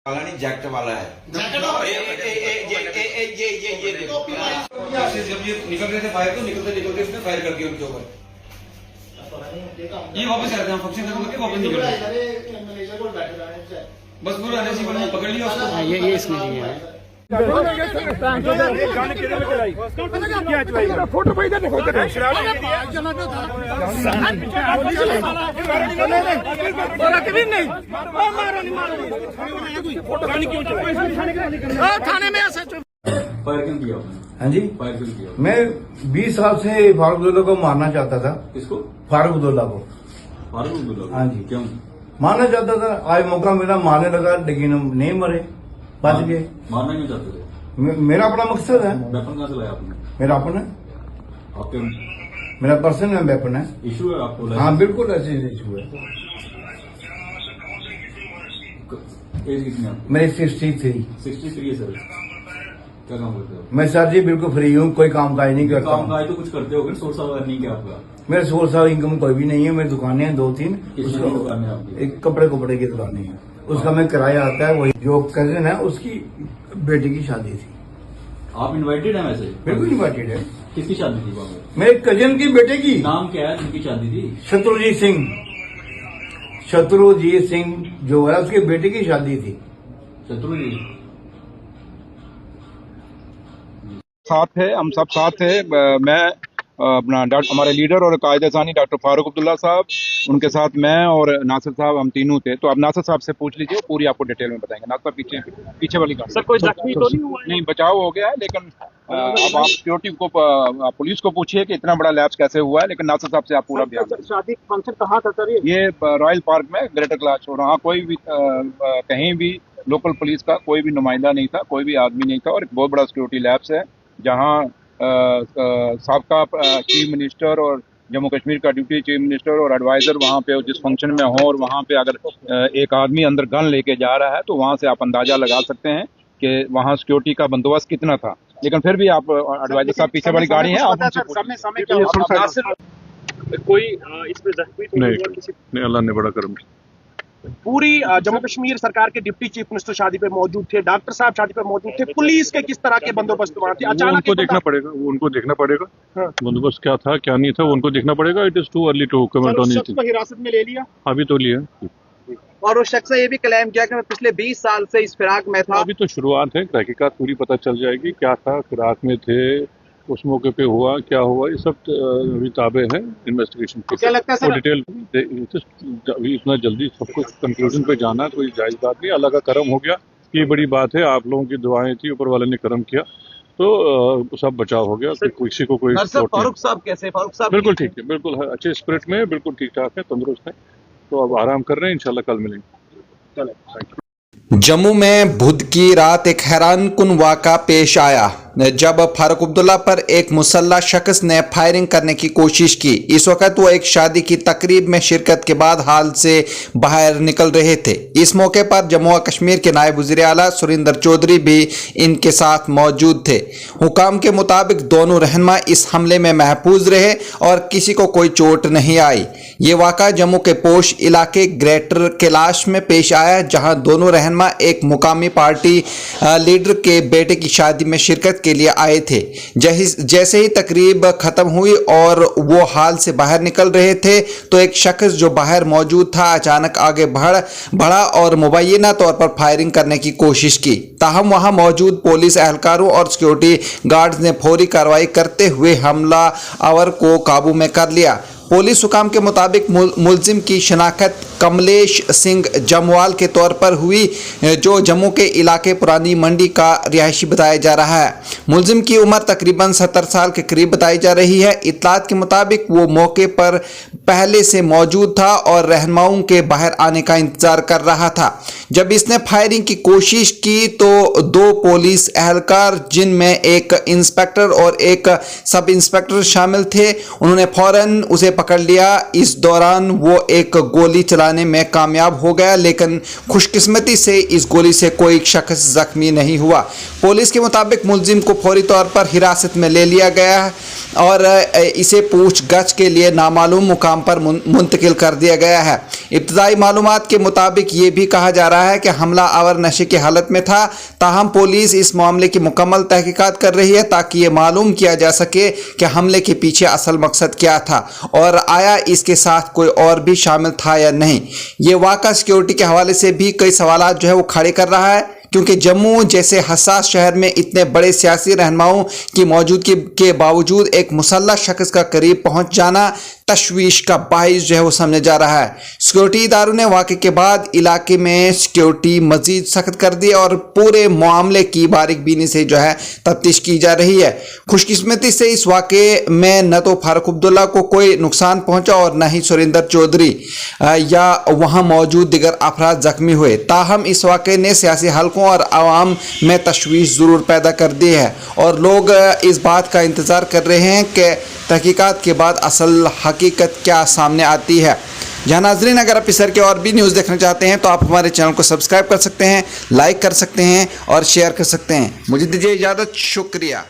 वाला नहीं, जैकेट वाला है। जब ये निकल रहे थे फायर, तो निकलते निकलते इसने फायर कर दिया उनके ऊपर। ये वापस आते हैं, फंक्शन खत्म करके वापस निकल रहे। बस पूरा ऐसे ही पकड़ लिया उसको। ये इसमें नहीं है। फोटो पे इधर देखो, थाने में ऐसे फायर क्यों किया आपने? हाँ जी, फायर क्यों किया? मैं 20 साल से फारूक अब्दुल्ला को मारना चाहता था। किसको? फारूक अब्दुल्ला को। फारूक अब्दुल्ला? हाँ जी। क्यों मारना चाहता था, आज मौका मिला, मारने लगा, लेकिन हम नहीं मरे, बच गए। मारना क्यों चाहते थे? मेरा अपना मकसद है। वेपन कहाँ से लाया आपने? मेरा अपना, आपके मेरा पर्सनल वेपन है। इशू है आपको? हाँ बिल्कुल, ऐसे इशू है। एज कितनी है आपकी? मेरी 63। 63 है सर। क्या काम करते हो? मैं सर जी बिल्कुल फ्री हूँ, कोई काम काज नहीं करता काम हूँ। काज तो कुछ करते हो, सोर्स ऑफ अर्निंग क्या आपका? मेरे सोर्स ऑफ इनकम कोई भी नहीं है। मेरी दुकानें हैं 2-3। किस चीज़ की दुकान है आपकी? एक कपड़े की दुकानें हैं, उसका मैं किराया आता है। वही जो कजन है उसकी बेटी की शादी थी। आप इनवाइटेड हैं वैसे? बिल्कुल इन्वाइटेड है। किसकी शादी थी वहाँ पे? मेरे कजन की बेटे की। नाम क्या है जिनकी शादी थी? शत्रुजीत सिंह। शत्रुजीत सिंह जो है उसके बेटे की शादी थी। शत्रु जी साथ है, हम सब साथ है। मैं अपना हमारे लीडर और कायदे सानी डॉक्टर फारूक अब्दुल्ला साहब, उनके साथ मैं और नासिर साहब, हम तीनों थे। तो अब नासिर साहब से पूछ लीजिए, पूरी आपको डिटेल में बताएंगे। नासिर साहब पीछे वाली गाड़ी। सर कोई जख्मी तो नहीं हुआ? नहीं, बचाव हो गया है, लेकिन अब आप सिक्योरिटी को पुलिस को पूछिए कि इतना बड़ा लैप्स कैसे हुआ है, लेकिन नासिर साहब से आप पूरा बयान। शादी फंक्शन कहाँ था सर? ये रॉयल पार्क में ग्रेटर क्लास, और वहाँ कोई भी कहीं भी लोकल पुलिस का कोई भी नुमाइंदा नहीं था, कोई भी आदमी नहीं था, और एक बहुत बड़ा सिक्योरिटी लैब्स है जहाँ साबका चीफ मिनिस्टर और जम्मू कश्मीर का डिप्टी चीफ मिनिस्टर और एडवाइजर वहाँ पे जिस फंक्शन में हो, और वहाँ पे अगर एक आदमी अंदर गन लेके जा रहा है तो वहाँ से आप अंदाजा लगा सकते हैं कि वहाँ सिक्योरिटी का बंदोबस्त कितना था। लेकिन फिर भी आप एडवाइजर साहब पीछे वाली गाड़ी है, आप उनसे कोई इसमें जख्मी तो नहीं हुआ किसी? नहीं, अल्लाह ने बड़ा करम किया। पूरी जम्मू कश्मीर सरकार के डिप्टी चीफ मिनिस्टर शादी पे मौजूद थे, डॉक्टर साहब शादी पे मौजूद थे, पुलिस के किस तरह के बंदोबस्त वहाँ थे? अचानक उनको देखना पड़ेगा, वो उनको देखना पड़ेगा। हाँ। बंदोबस्त क्या था क्या नहीं था वो उनको देखना पड़ेगा। It is too early to comment on शख्स को हिरासत में ले लिया अभी तो लिया। और उस शख्स ने ये भी क्लेम किया कि मैं पिछले 20 साल से इस फिराक में था। अभी तो शुरुआत है, तहकीकात पूरी पता चल जाएगी क्या था, फिराक में थे, उस मौके पे हुआ क्या हुआ, ये सब अभी ताबे है इन्वेस्टिगेशन की। क्या लगता है सर? डिटेल अभी इतना जल्दी सब कुछ कंक्लूजन पे जाना कोई जायज बात नहीं। अल्लाह का करम हो गया, ये बड़ी बात है। आप लोगों की दुआएं थी, ऊपर वाले ने करम किया, तो सब बचाव हो गया, किसी को कोई फारूक साहब कैसे? फारूक साहब बिल्कुल ठीक है, बिल्कुल अच्छे स्पिरिट में, बिल्कुल ठीक ठाक है, तंदुरुस्त है। तो अब आराम कर रहे हैं, इंशाल्लाह कल मिलेंगे। चलो, थैंक यू। जम्मू में बुध की रात एक हैरानकुन वाक़ा पेश आया जब फारूक अब्दुल्ला पर एक मुसल्ला शख्स ने फायरिंग करने की कोशिश की। इस वक्त वो एक शादी की तकरीब में शिरकत के बाद हाल से बाहर निकल रहे थे। इस मौके पर जम्मू और कश्मीर के नायब वज़ीर आला सुरिंदर चौधरी भी इनके साथ मौजूद थे। हुकाम के मुताबिक दोनों रहनुमा इस हमले में महफूज रहे और किसी को कोई चोट नहीं आई। ये वाक़ा जम्मू के पोश इलाके ग्रेटर कैलाश में पेश आया, जहां दोनों रहनुमा एक मुकामी पार्टी लीडर के बेटे की शादी में शिरकत के लिए आए थे। जैसे ही तकरीब खत्म हुई और वो हाल से बाहर निकल रहे थे तो एक शख्स जो बाहर मौजूद था अचानक आगे बढ़ा और मुबैना तौर पर फायरिंग करने की कोशिश की। ताहम वहां मौजूद पुलिस एहलकारों और सिक्योरिटी गार्ड्स ने फौरी कार्रवाई करते हुए हमलावर को काबू में कर लिया। पुलिस हुकाम के मुताबिक मुलजिम की शनाख्त कमलेश सिंह जमवाल के तौर पर हुई, जो जम्मू के इलाके पुरानी मंडी का रिहायशी बताया जा रहा है। मुलजिम की उम्र तकरीबन 70 साल के करीब बताई जा रही है। इत्तलात के मुताबिक वो मौके पर पहले से मौजूद था और रहनुमाओं के बाहर आने का इंतजार कर रहा था। जब इसने फायरिंग की कोशिश की तो दो पुलिस एहलकार, जिनमें एक इंस्पेक्टर और एक सब इंस्पेक्टर शामिल थे, उन्होंने फौरन उसे पकड़ लिया। इस दौरान वो एक गोली चलाने में कामयाब हो गया, लेकिन खुशकिस्मती से इस गोली से कोई शख्स जख्मी नहीं हुआ। पुलिस के मुताबिक मुलजिम को फौरी तौर पर हिरासत में ले लिया गया है और इसे पूछगछ के लिए नामालूम मुकाम पर मुंतकिल कर दिया गया है। इब्तदाई मालूमात के मुताबिक ये भी कहा जा रहा है कि हमला आवर नशे की हालत में था। ताहम पुलिस इस मामले की मुकम्मल तहकीकात कर रही है ताकि ये मालूम किया जा सके कि हमले के पीछे असल मकसद क्या था और आया इसके साथ कोई और भी शामिल था या नहीं। ये वाक़ा सिक्योरिटी के हवाले से भी कई सवालात जो है वो खड़े कर रहा है, क्योंकि जम्मू जैसे हसास शहर में इतने बड़े सियासी रहनुमाओं की मौजूदगी के बावजूद एक मुसल्लह शख्स का करीब पहुंच जाना तशवीश का बाइस जो है वो समझा जा रहा है। सिक्योरिटी इदारों ने वाक़े के बाद इलाके में सिक्योरिटी मजीद सख्त कर दी और पूरे मामले की बारीकबीनी से जो है तफ्तीश की जा रही है। खुशकिस्मती से इस वाक़े में न तो फारूक अब्दुल्ला को कोई नुकसान पहुंचा और न ही सुरेंद्र चौधरी या वहां मौजूद दिगर अफराद जख्मी हुए। ताहम इस वाक़े ने सियासी हलकों और आवाम में तशवीश ज़रूर पैदा कर दी है और लोग इस बात का इंतज़ार कर रहे हैं कि तहकीकात के बाद असल हकीकत क्या सामने आती है। जहाँ नाज़रीन, अगर आप इस तरह के और भी न्यूज़ देखना चाहते हैं तो आप हमारे चैनल को सब्सक्राइब कर सकते हैं, लाइक कर सकते हैं और शेयर कर सकते हैं। मुझे दीजिए इजाज़त, शुक्रिया।